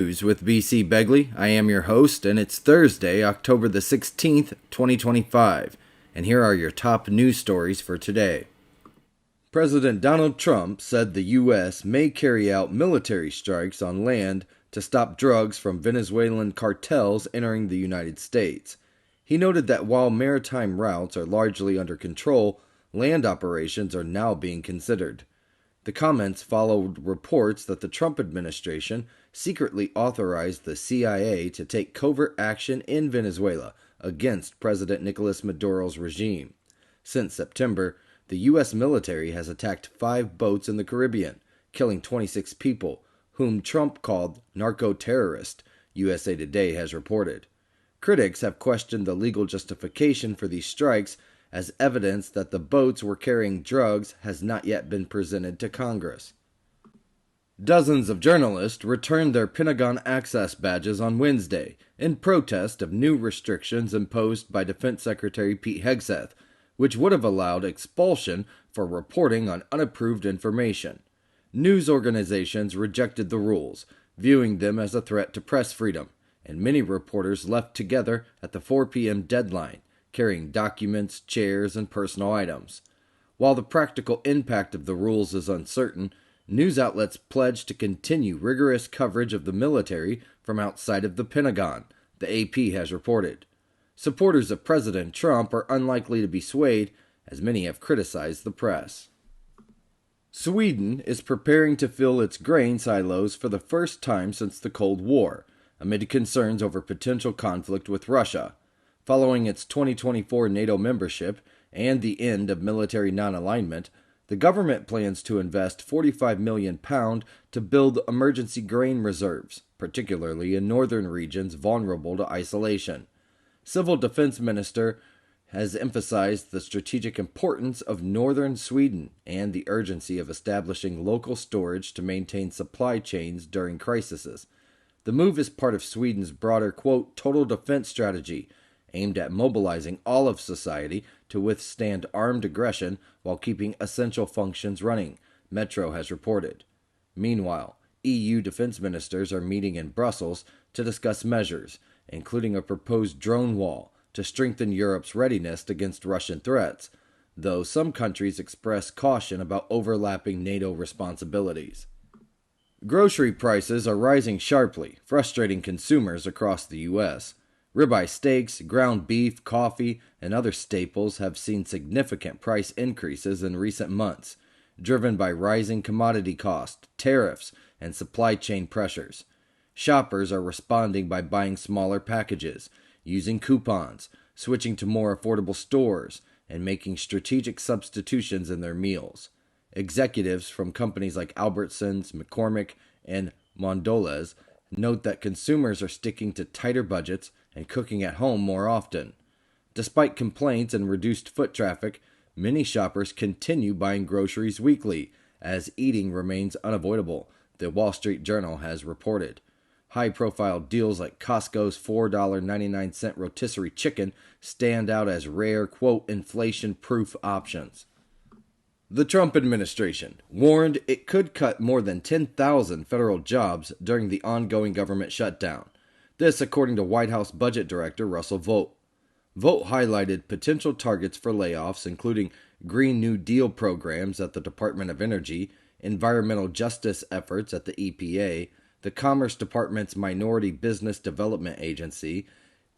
News with b.c.begley. I am your host, and it's Thursday, October the 16th, 2025. And here are your top news stories for today. President Donald Trump said the U.S. may carry out military strikes on land to stop drugs from Venezuelan cartels entering the United States. He noted that while maritime routes are largely under control, land operations are now being considered. The comments followed reports that the Trump administration secretly authorized the CIA to take covert action in Venezuela against President Nicolas Maduro's regime. Since September, the U.S. military has attacked 5 boats in the Caribbean, killing 26 people, whom Trump called narco-terrorists, USA Today has reported. Critics have questioned the legal justification for these strikes, as evidence that the boats were carrying drugs has not yet been presented to Congress. Dozens of journalists returned their Pentagon access badges on Wednesday in protest of new restrictions imposed by Defense Secretary Pete Hegseth, which would have allowed expulsion for reporting on unapproved information. News organizations rejected the rules, viewing them as a threat to press freedom, and many reporters left together at the 4 p.m. deadline, carrying documents, chairs, and personal items. While the practical impact of the rules is uncertain, news outlets pledged to continue rigorous coverage of the military from outside of the Pentagon, the AP has reported. Supporters of President Trump are unlikely to be swayed, as many have criticized the press. Sweden is preparing to fill its grain silos for the first time since the Cold War, amid concerns over potential conflict with Russia. Following its 2024 NATO membership and the end of military non-alignment, the government plans to invest £45 million to build emergency grain reserves, particularly in northern regions vulnerable to isolation. Civil Defense Minister has emphasized the strategic importance of northern Sweden and the urgency of establishing local storage to maintain supply chains during crises. The move is part of Sweden's broader, quote, total defense strategy, aimed at mobilizing all of society to withstand armed aggression while keeping essential functions running, Metro has reported. Meanwhile, EU defense ministers are meeting in Brussels to discuss measures, including a proposed drone wall to strengthen Europe's readiness against Russian threats, though some countries express caution about overlapping NATO responsibilities. Grocery prices are rising sharply, frustrating consumers across the U.S. Ribeye steaks, ground beef, coffee, and other staples have seen significant price increases in recent months, driven by rising commodity costs, tariffs, and supply chain pressures. Shoppers are responding by buying smaller packages, using coupons, switching to more affordable stores, and making strategic substitutions in their meals. Executives from companies like Albertsons, McCormick, and Mondelez note that consumers are sticking to tighter budgets and cooking at home more often. Despite complaints and reduced foot traffic, many shoppers continue buying groceries weekly, as eating remains unavoidable, the Wall Street Journal has reported. High-profile deals like Costco's $4.99 rotisserie chicken stand out as rare, quote, inflation-proof options. The Trump administration warned it could cut more than 10,000 federal jobs during the ongoing government shutdown. This, according to White House Budget Director Russell Vought. Vought highlighted potential targets for layoffs, including Green New Deal programs at the Department of Energy, environmental justice efforts at the EPA, the Commerce Department's Minority Business Development Agency,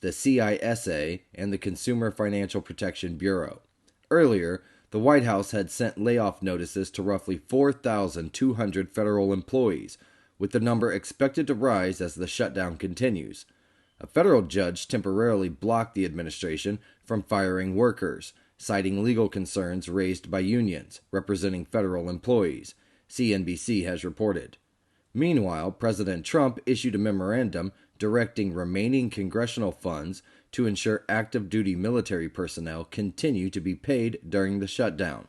the CISA, and the Consumer Financial Protection Bureau. Earlier, the White House had sent layoff notices to roughly 4,200 federal employees, with the number expected to rise as the shutdown continues. A federal judge temporarily blocked the administration from firing workers, citing legal concerns raised by unions representing federal employees, CNBC has reported. Meanwhile, President Trump issued a memorandum directing remaining congressional funds to ensure active-duty military personnel continue to be paid during the shutdown.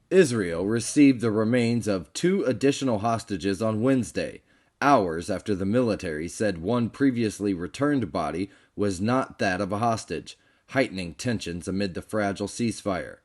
Israel received the remains of 2 additional hostages on Wednesday, hours after the military said one previously returned body was not that of a hostage, heightening tensions amid the fragile ceasefire.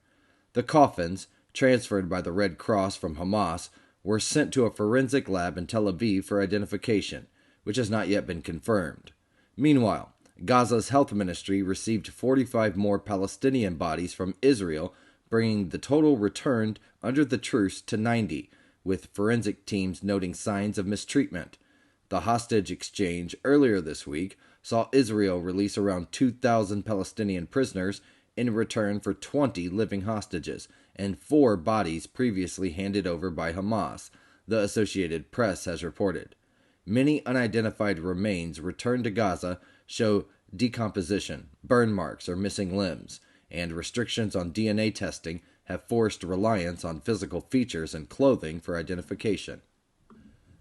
The coffins, transferred by the Red Cross from Hamas, were sent to a forensic lab in Tel Aviv for identification, which has not yet been confirmed. Meanwhile, Gaza's health ministry received 45 more Palestinian bodies from Israel, bringing the total returned under the truce to 90, with forensic teams noting signs of mistreatment. The hostage exchange earlier this week saw Israel release around 2,000 Palestinian prisoners in return for 20 living hostages and 4 bodies previously handed over by Hamas, the Associated Press has reported. Many unidentified remains returned to Gaza show decomposition, burn marks, or missing limbs, and restrictions on DNA testing have forced reliance on physical features and clothing for identification.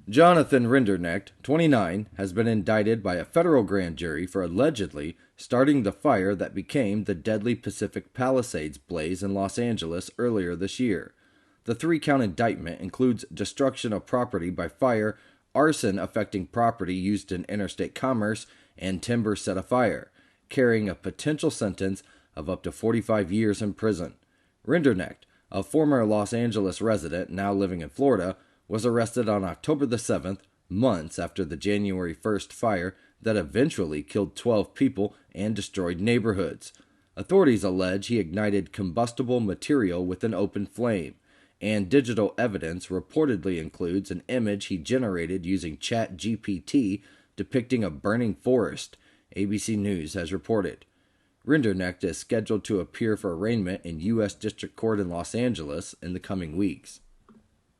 Jonathan Rinderknecht, 29, has been indicted by a federal grand jury for allegedly starting the fire that became the deadly Pacific Palisades blaze in Los Angeles earlier this year. The 3-count indictment includes destruction of property by fire, arson affecting property used in interstate commerce, and timber set afire, carrying a potential sentence of up to 45 years in prison. Rinderknecht, a former Los Angeles resident now living in Florida, was arrested on October the 7th, months after the January 1st fire that eventually killed 12 people and destroyed neighborhoods. Authorities allege he ignited combustible material with an open flame, and digital evidence reportedly includes an image he generated using ChatGPT depicting a burning forest, ABC News has reported. Rinderknecht is scheduled to appear for arraignment in U.S. District Court in Los Angeles in the coming weeks.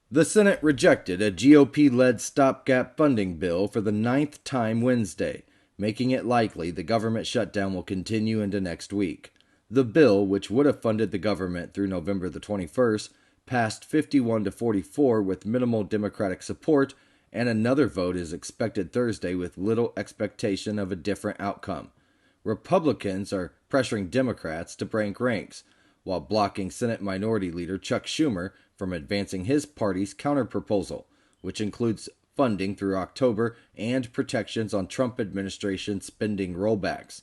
The Senate rejected a GOP-led stopgap funding bill for the 9th time Wednesday, making it likely the government shutdown will continue into next week. The bill, which would have funded the government through November the 21st, passed 51 to 44 with minimal Democratic support, and another vote is expected Thursday with little expectation of a different outcome. Republicans are pressuring Democrats to break ranks, while blocking Senate Minority Leader Chuck Schumer from advancing his party's counterproposal, which includes funding through October and protections on Trump administration spending rollbacks.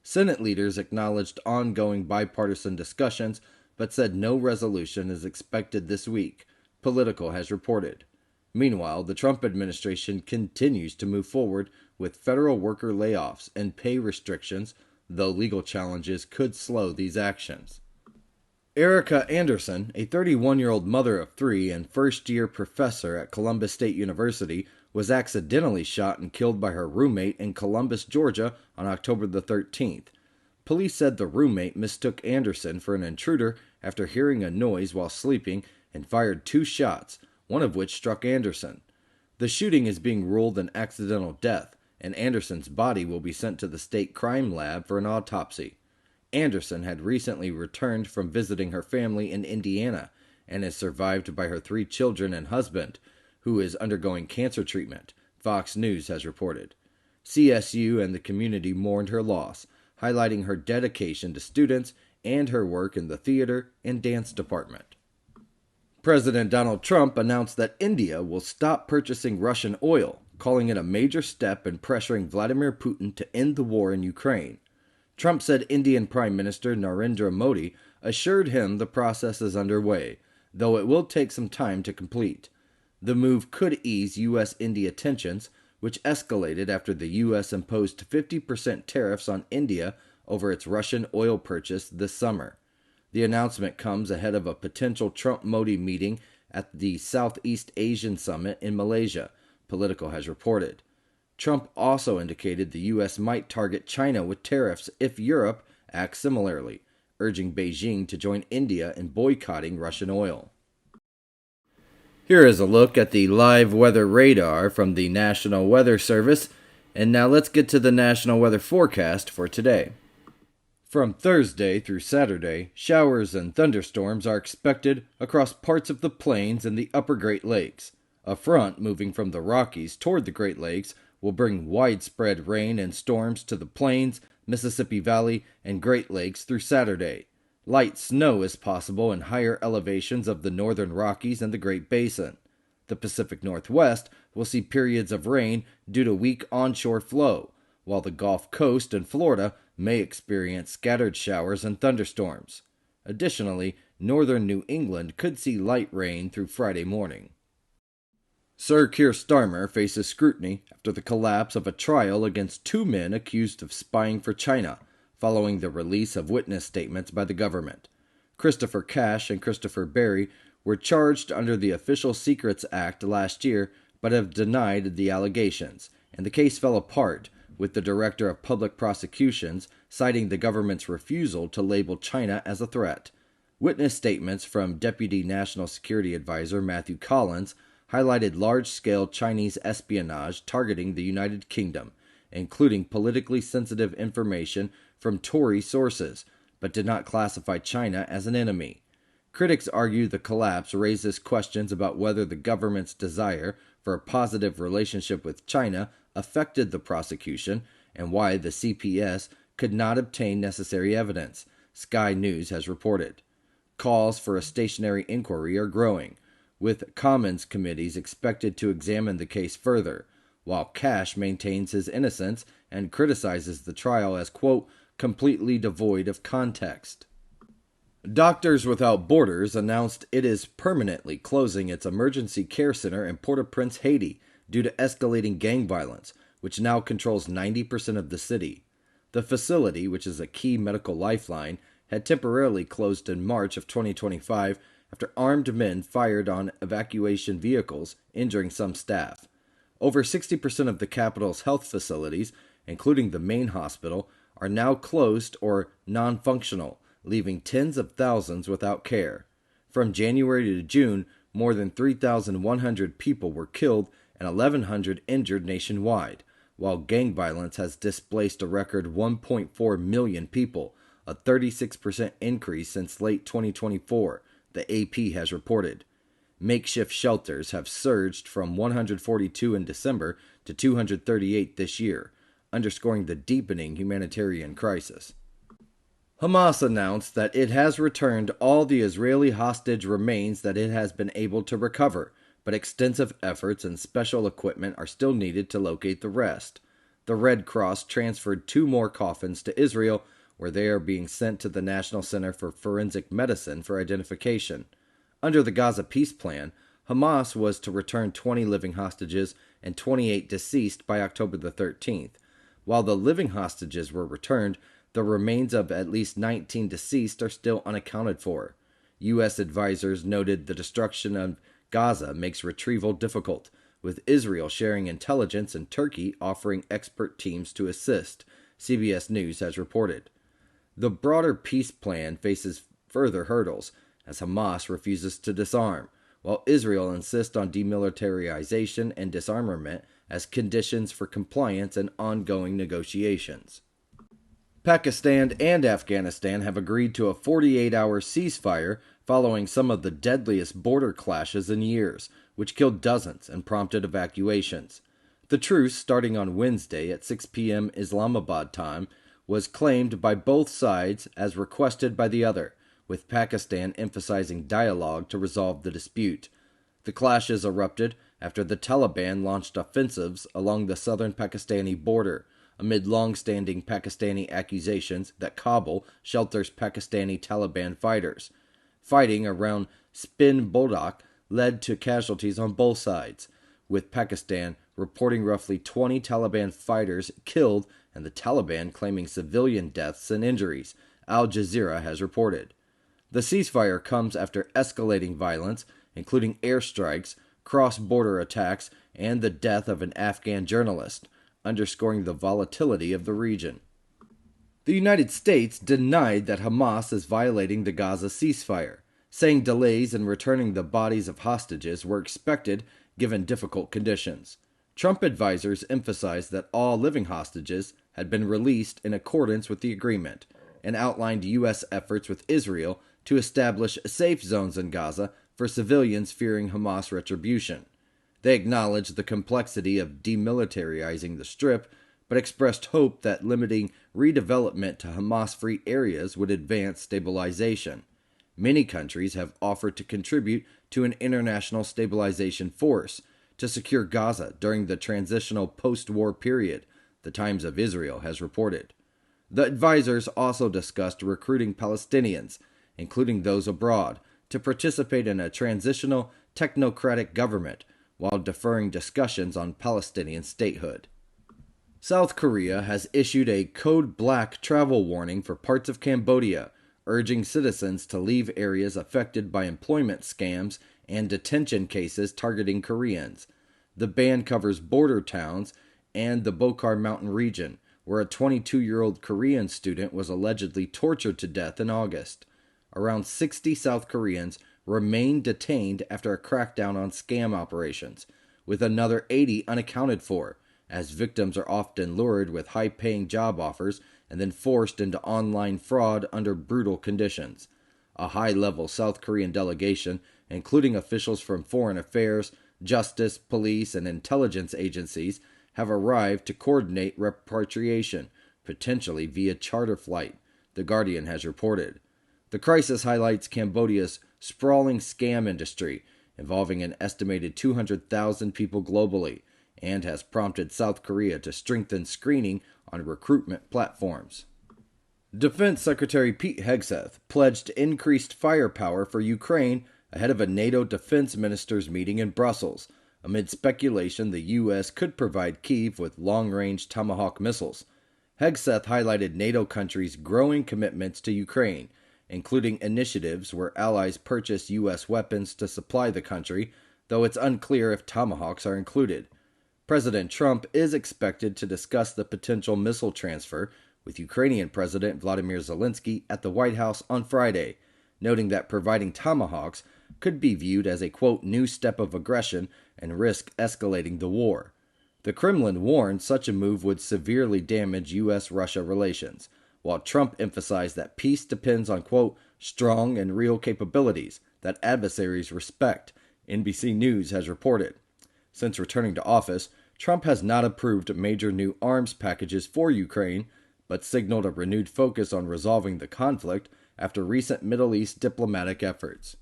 Senate leaders acknowledged ongoing bipartisan discussions, but said no resolution is expected this week, Politico has reported. Meanwhile, the Trump administration continues to move forward with federal worker layoffs and pay restrictions, though legal challenges could slow these actions. Erica Anderson, a 31-year-old mother of 3 and first-year professor at Columbus State University, was accidentally shot and killed by her roommate in Columbus, Georgia on October the 13th. Police said the roommate mistook Anderson for an intruder after hearing a noise while sleeping and fired 2 shots, one of which struck Anderson. The shooting is being ruled an accidental death, and Anderson's body will be sent to the state crime lab for an autopsy. Anderson had recently returned from visiting her family in Indiana and is survived by her 3 children and husband, who is undergoing cancer treatment, Fox News has reported. CSU and the community mourned her loss, highlighting her dedication to students and her work in the theater and dance department. President Donald Trump announced that India will stop purchasing Russian oil, calling it a major step in pressuring Vladimir Putin to end the war in Ukraine. Trump said Indian Prime Minister Narendra Modi assured him the process is underway, though it will take some time to complete. The move could ease U.S.-India tensions, which escalated after the U.S. imposed 50% tariffs on India over its Russian oil purchase this summer. The announcement comes ahead of a potential Trump-Modi meeting at the Southeast Asian Summit in Malaysia, Politico has reported. Trump also indicated the U.S. might target China with tariffs if Europe acts similarly, urging Beijing to join India in boycotting Russian oil. Here is a look at the live weather radar from the National Weather Service, and now let's get to the National Weather Forecast for today. From Thursday through Saturday, showers and thunderstorms are expected across parts of the plains and the upper Great Lakes. A front moving from the Rockies toward the Great Lakes will bring widespread rain and storms to the plains, Mississippi Valley, and Great Lakes through Saturday. Light snow is possible in higher elevations of the northern Rockies and the Great Basin. The Pacific Northwest will see periods of rain due to weak onshore flow, while the Gulf Coast and Florida may experience scattered showers and thunderstorms. Additionally, northern New England could see light rain through Friday morning. Sir Keir Starmer faces scrutiny after the collapse of a trial against two men accused of spying for China, following the release of witness statements by the government. Christopher Cash and Christopher Berry were charged under the Official Secrets Act last year, but have denied the allegations, and the case fell apart, with the Director of Public Prosecutions citing the government's refusal to label China as a threat. Witness statements from Deputy National Security Advisor Matthew Collins highlighted large-scale Chinese espionage targeting the United Kingdom, including politically sensitive information from Tory sources, but did not classify China as an enemy. Critics argue the collapse raises questions about whether the government's desire for a positive relationship with China affected the prosecution and why the CPS could not obtain necessary evidence, Sky News has reported. Calls for a stationary inquiry are growing, with Commons committees expected to examine the case further, while Cash maintains his innocence and criticizes the trial as, quote, completely devoid of context. Doctors Without Borders announced it is permanently closing its emergency care center in Port-au-Prince, Haiti, due to escalating gang violence, which now controls 90% of the city. The facility, which is a key medical lifeline, had temporarily closed in March of 2025 after armed men fired on evacuation vehicles, injuring some staff. Over 60% of the capital's health facilities, including the main hospital, are now closed or non-functional, leaving tens of thousands without care. From January to June, more than 3,100 people were killed and 1,100 injured nationwide, while gang violence has displaced a record 1.4 million people, a 36% increase since late 2024, the AP has reported. Makeshift shelters have surged from 142 in December to 238 this year, underscoring the deepening humanitarian crisis. Hamas announced that it has returned all the Israeli hostage remains that it has been able to recover, but extensive efforts and special equipment are still needed to locate the rest. The Red Cross transferred 2 more coffins to Israel, where they are being sent to the National Center for Forensic Medicine for identification. Under the Gaza peace plan, Hamas was to return 20 living hostages and 28 deceased by October the 13th. While the living hostages were returned, the remains of at least 19 deceased are still unaccounted for. U.S. advisors noted the destruction of Gaza makes retrieval difficult, with Israel sharing intelligence and Turkey offering expert teams to assist, CBS News has reported. The broader peace plan faces further hurdles, as Hamas refuses to disarm, while Israel insists on demilitarization and disarmament as conditions for compliance and ongoing negotiations. Pakistan and Afghanistan have agreed to a 48-hour ceasefire following some of the deadliest border clashes in years, which killed dozens and prompted evacuations. The truce, starting on Wednesday at 6 p.m. Islamabad time, was claimed by both sides as requested by the other, with Pakistan emphasizing dialogue to resolve the dispute. The clashes erupted after the Taliban launched offensives along the southern Pakistani border, amid long-standing Pakistani accusations that Kabul shelters Pakistani Taliban fighters. Fighting around Spin Bodak led to casualties on both sides, with Pakistan reporting roughly 20 Taliban fighters killed and the Taliban claiming civilian deaths and injuries, Al Jazeera has reported. The ceasefire comes after escalating violence, including airstrikes, cross-border attacks, and the death of an Afghan journalist, underscoring the volatility of the region. The United States denied that Hamas is violating the Gaza ceasefire, saying delays in returning the bodies of hostages were expected given difficult conditions. Trump advisors emphasized that all living hostages had been released in accordance with the agreement, and outlined U.S. efforts with Israel to establish safe zones in Gaza for civilians fearing Hamas retribution. They acknowledged the complexity of demilitarizing the Strip, but expressed hope that limiting redevelopment to Hamas-free areas would advance stabilization. Many countries have offered to contribute to an international stabilization force to secure Gaza during the transitional post-war period, the Times of Israel has reported. The advisors also discussed recruiting Palestinians, including those abroad, to participate in a transitional technocratic government, while deferring discussions on Palestinian statehood. South Korea has issued a Code Black travel warning for parts of Cambodia, urging citizens to leave areas affected by employment scams and detention cases targeting Koreans. The ban covers border towns and the Bokhar Mountain region, where a 22-year-old Korean student was allegedly tortured to death in August. Around 60 South Koreans remain detained after a crackdown on scam operations, with another 80 unaccounted for, as victims are often lured with high-paying job offers and then forced into online fraud under brutal conditions. A high-level South Korean delegation, including officials from foreign affairs, justice, police, and intelligence agencies, have arrived to coordinate repatriation, potentially via charter flight, The Guardian has reported. The crisis highlights Cambodia's sprawling scam industry, involving an estimated 200,000 people globally, and has prompted South Korea to strengthen screening on recruitment platforms. Defense Secretary Pete Hegseth pledged increased firepower for Ukraine ahead of a NATO defense ministers meeting in Brussels, amid speculation the U.S. could provide Kyiv with long-range Tomahawk missiles. Hegseth highlighted NATO countries' growing commitments to Ukraine, including initiatives where allies purchase U.S. weapons to supply the country, though it's unclear if Tomahawks are included. President Trump is expected to discuss the potential missile transfer with Ukrainian President Vladimir Zelensky at the White House on Friday, noting that providing Tomahawks could be viewed as a, quote, new step of aggression and risk escalating the war. The Kremlin warned such a move would severely damage U.S.-Russia relations, while Trump emphasized that peace depends on, quote, strong and real capabilities that adversaries respect, NBC News has reported. Since returning to office, Trump has not approved major new arms packages for Ukraine, but signaled a renewed focus on resolving the conflict after recent Middle East diplomatic efforts.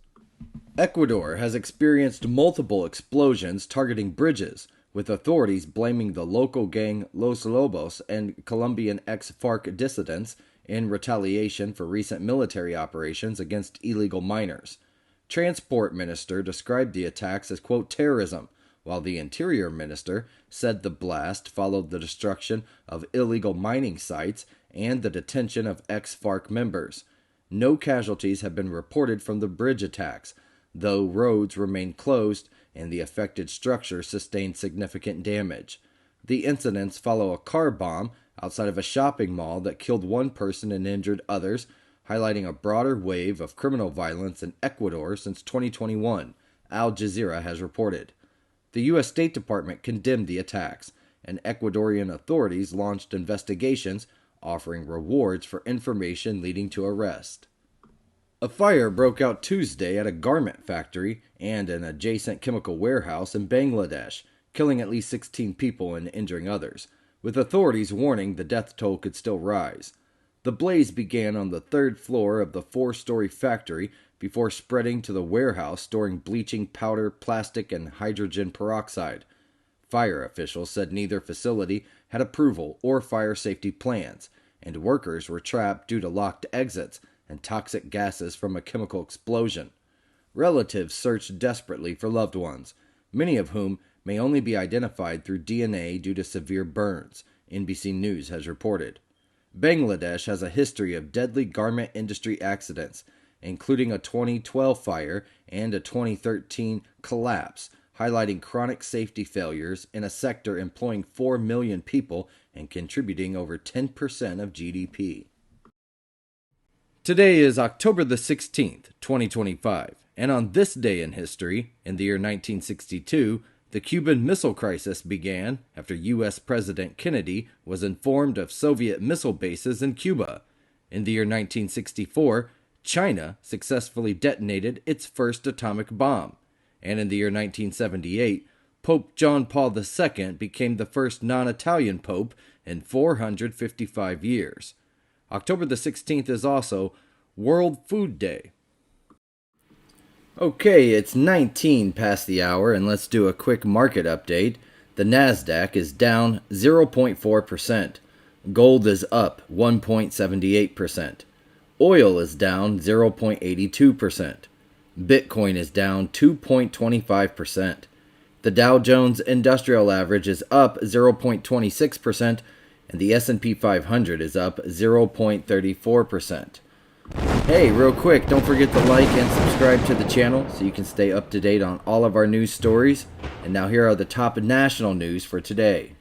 Ecuador has experienced multiple explosions targeting bridges, with authorities blaming the local gang Los Lobos and Colombian ex-FARC dissidents in retaliation for recent military operations against illegal miners. Transport Minister described the attacks as, quote, terrorism, while the Interior Minister said the blast followed the destruction of illegal mining sites and the detention of ex-FARC members. No casualties have been reported from the bridge attacks, though roads remain closed and the affected structure sustained significant damage. The incidents follow a car bomb outside of a shopping mall that killed one person and injured others, highlighting a broader wave of criminal violence in Ecuador since 2021, Al Jazeera has reported. The U.S. State Department condemned the attacks, and Ecuadorian authorities launched investigations, offering rewards for information leading to arrest. A fire broke out Tuesday at a garment factory and an adjacent chemical warehouse in Bangladesh, killing at least 16 people and injuring others, with authorities warning the death toll could still rise. The blaze began on the third floor of the 4-story factory before spreading to the warehouse storing bleaching powder, plastic, and hydrogen peroxide. Fire officials said neither facility had approval or fire safety plans, and workers were trapped due to locked exits and toxic gases from a chemical explosion. Relatives searched desperately for loved ones, many of whom may only be identified through DNA due to severe burns, NBC News has reported. Bangladesh has a history of deadly garment industry accidents, including a 2012 fire and a 2013 collapse, highlighting chronic safety failures in a sector employing 4 million people and contributing over 10% of GDP. Today is October the 16th, 2025, and on this day in history, in the year 1962, the Cuban Missile Crisis began after U.S. President Kennedy was informed of Soviet missile bases in Cuba. In the year 1964, China successfully detonated its first atomic bomb. And in the year 1978, Pope John Paul II became the first non-Italian pope in 455 years. October the 16th is also World Food Day. Okay, it's 19 past the hour, and let's do a quick market update. The Nasdaq is down 0.4%. Gold is up 1.78%. Oil is down 0.82%. Bitcoin is down 2.25%. The Dow Jones Industrial Average is up 0.26%, and the S&P 500 is up 0.34%. Hey, real quick, don't forget to like and subscribe to the channel so you can stay up to date on all of our news stories. And now here are the top national news for today.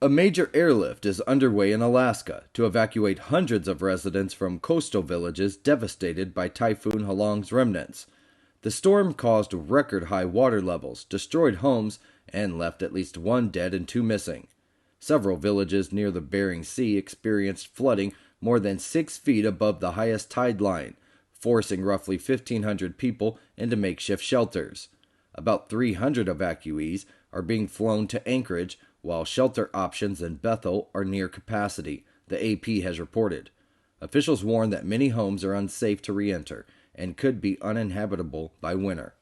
A major airlift is underway in Alaska to evacuate hundreds of residents from coastal villages devastated by Typhoon Halong's remnants. The storm caused record-high water levels, destroyed homes, and left at least one dead and two missing. Several villages near the Bering Sea experienced flooding more than 6 feet above the highest tide line, forcing roughly 1,500 people into makeshift shelters. About 300 evacuees are being flown to Anchorage, while shelter options in Bethel are near capacity, the AP has reported. Officials warn that many homes are unsafe to re-enter and could be uninhabitable by winter.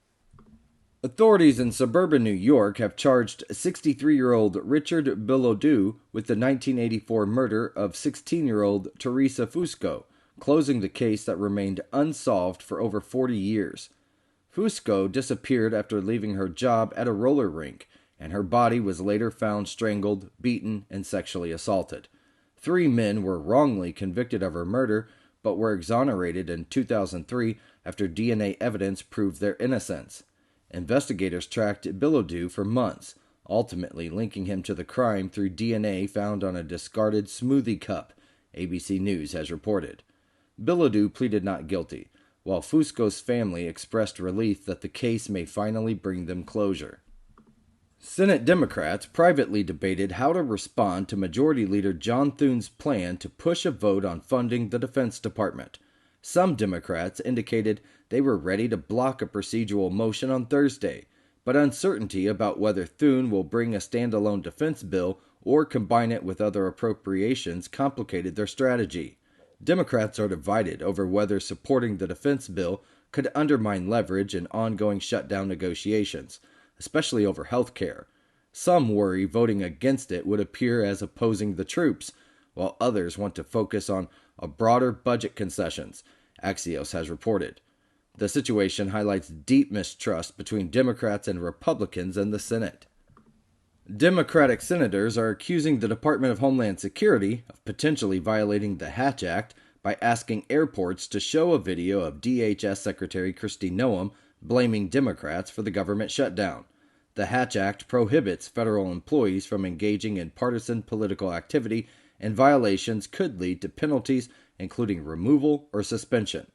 Authorities in suburban New York have charged 63-year-old Richard Bilodeau with the 1984 murder of 16-year-old Teresa Fusco, closing the case that remained unsolved for over 40 years. Fusco disappeared after leaving her job at a roller rink, and her body was later found strangled, beaten, and sexually assaulted. 3 men were wrongly convicted of her murder, but were exonerated in 2003 after DNA evidence proved their innocence. Investigators tracked Bilodeau for months, ultimately linking him to the crime through DNA found on a discarded smoothie cup, ABC News has reported. Bilodeau pleaded not guilty, while Fusco's family expressed relief that the case may finally bring them closure. Senate Democrats privately debated how to respond to Majority Leader John Thune's plan to push a vote on funding the Defense Department. Some Democrats indicated they were ready to block a procedural motion on Thursday, but uncertainty about whether Thune will bring a standalone defense bill or combine it with other appropriations complicated their strategy. Democrats are divided over whether supporting the defense bill could undermine leverage in ongoing shutdown negotiations, especially over health care. Some worry voting against it would appear as opposing the troops, while others want to focus on a broader budget concessions, Axios has reported. The situation highlights deep mistrust between Democrats and Republicans in the Senate. Democratic senators are accusing the Department of Homeland Security of potentially violating the Hatch Act by asking airports to show a video of DHS Secretary Kristi Noem blaming Democrats for the government shutdown. The Hatch Act prohibits federal employees from engaging in partisan political activity, and violations could lead to penalties including removal or suspension.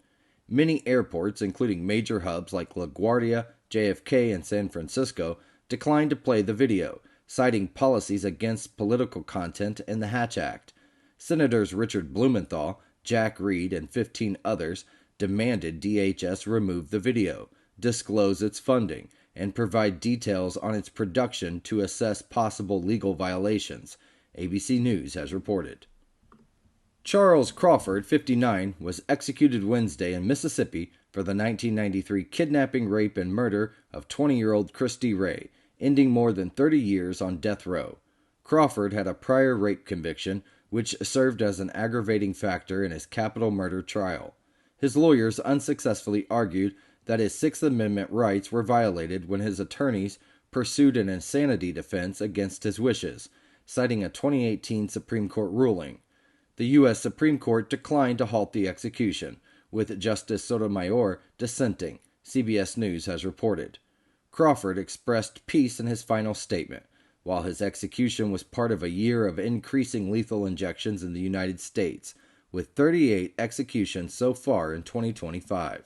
Many airports, including major hubs like LaGuardia, JFK, and San Francisco, declined to play the video, citing policies against political content in the Hatch Act. Senators Richard Blumenthal, Jack Reed, and 15 others demanded DHS remove the video, disclose its funding, and provide details on its production to assess possible legal violations, ABC News has reported. Charles Crawford, 59, was executed Wednesday in Mississippi for the 1993 kidnapping, rape, and murder of 20-year-old Christy Ray, ending more than 30 years on death row. Crawford had a prior rape conviction, which served as an aggravating factor in his capital murder trial. His lawyers unsuccessfully argued that his Sixth Amendment rights were violated when his attorneys pursued an insanity defense against his wishes, citing a 2018 Supreme Court ruling. The U.S. Supreme Court declined to halt the execution, with Justice Sotomayor dissenting, CBS News has reported. Crawford expressed peace in his final statement, while his execution was part of a year of increasing lethal injections in the United States, with 38 executions so far in 2025.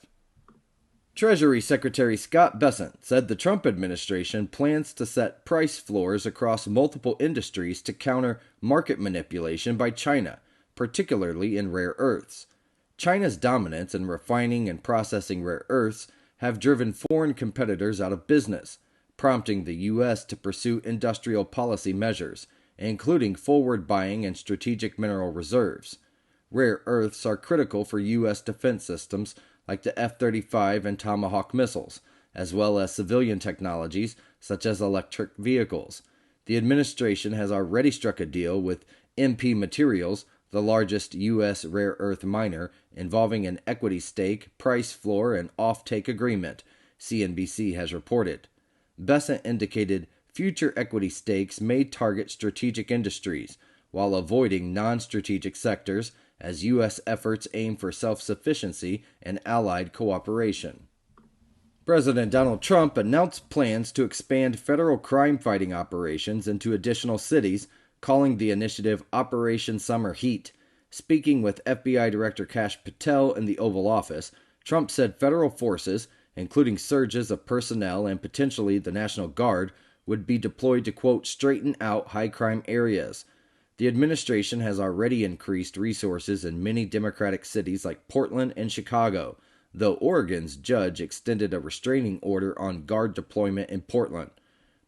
Treasury Secretary Scott Bessent said the Trump administration plans to set price floors across multiple industries to counter market manipulation by China, particularly in rare earths. China's dominance in refining and processing rare earths have driven foreign competitors out of business, prompting the U.S. to pursue industrial policy measures, including forward buying and strategic mineral reserves. Rare earths are critical for U.S. defense systems like the F-35 and Tomahawk missiles, as well as civilian technologies such as electric vehicles. The administration has already struck a deal with MP Materials, the largest U.S. rare earth miner, involving an equity stake, price floor, and off-take agreement, CNBC has reported. Besant indicated future equity stakes may target strategic industries while avoiding non-strategic sectors as U.S. efforts aim for self-sufficiency and allied cooperation. President Donald Trump announced plans to expand federal crime-fighting operations into additional cities, calling the initiative Operation Summer Heat. Speaking with FBI Director Kash Patel in the Oval Office, Trump said federal forces, including surges of personnel and potentially the National Guard, would be deployed to, quote, straighten out high-crime areas. The administration has already increased resources in many Democratic cities like Portland and Chicago, though Oregon's judge extended a restraining order on Guard deployment in Portland.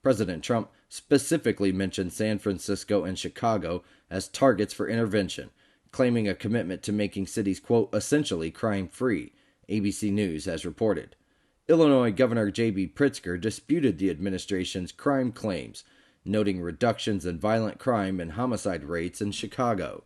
President Trump specifically mentioned San Francisco and Chicago as targets for intervention, claiming a commitment to making cities, quote, essentially crime-free, ABC News has reported. Illinois Governor J.B. Pritzker disputed the administration's crime claims, noting reductions in violent crime and homicide rates in Chicago.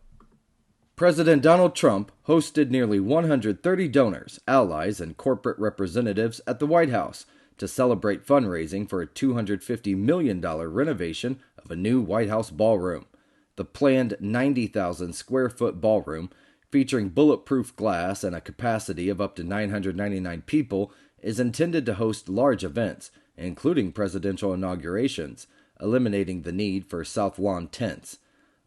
President Donald Trump hosted nearly 130 donors, allies, and corporate representatives at the White House to celebrate fundraising for a $250 million renovation of a new White House ballroom. The planned 90,000 square foot ballroom, featuring bulletproof glass and a capacity of up to 999 people, is intended to host large events, including presidential inaugurations, eliminating the need for South Lawn tents.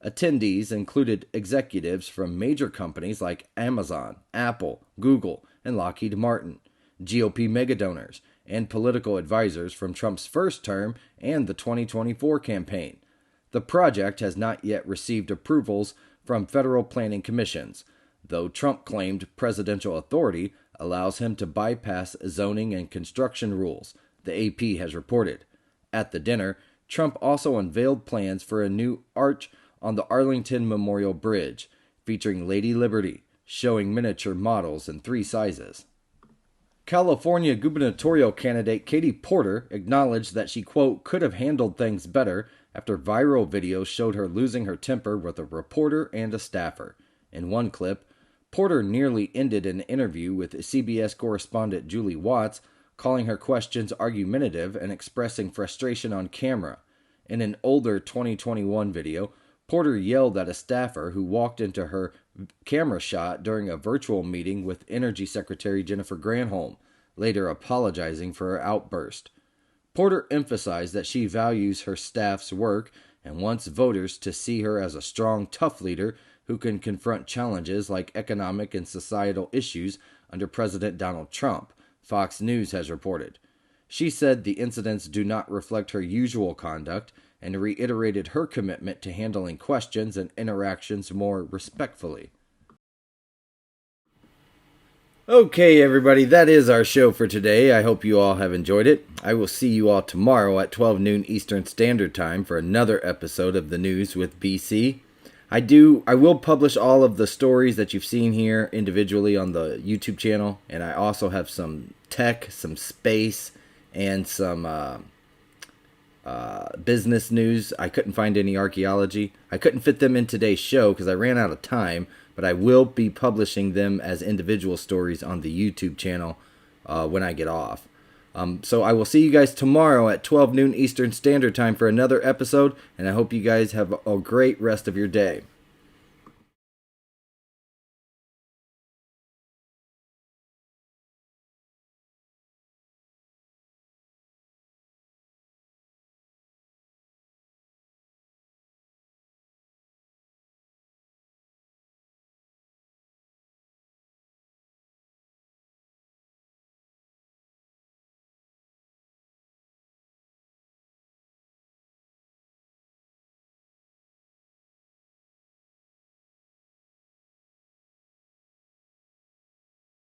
Attendees included executives from major companies like Amazon, Apple, Google, and Lockheed Martin, GOP megadonors, and political advisors from Trump's first term and the 2024 campaign. The project has not yet received approvals from federal planning commissions, though Trump claimed presidential authority allows him to bypass zoning and construction rules, the AP has reported. At the dinner, Trump also unveiled plans for a new arch on the Arlington Memorial Bridge, featuring Lady Liberty, showing miniature models in 3 sizes. California gubernatorial candidate Katie Porter acknowledged that she, quote, could have handled things better after viral videos showed her losing her temper with a reporter and a staffer. In one clip, Porter nearly ended an interview with CBS correspondent Julie Watts, calling her questions argumentative and expressing frustration on camera. In an older 2021 video, Porter yelled at a staffer who walked into her camera shot during a virtual meeting with Energy Secretary Jennifer Granholm, later apologizing for her outburst. Porter emphasized that she values her staff's work and wants voters to see her as a strong, tough leader who can confront challenges like economic and societal issues under President Donald Trump, Fox News has reported. She said the incidents do not reflect her usual conduct and reiterated her commitment to handling questions and interactions more respectfully. Okay, everybody, that is our show for today. I hope you all have enjoyed it. I will see you all tomorrow at 12 noon Eastern Standard Time for another episode of The News with BC. I will publish all of the stories that you've seen here individually on the YouTube channel, and I also have some tech, some space, and some business news. I couldn't find any archaeology. I couldn't fit them in today's show because I ran out of time, but I will be publishing them as individual stories on the YouTube channel when I get off. So I will see you guys tomorrow at 12 noon Eastern Standard Time for another episode, and I hope you guys have a great rest of your day.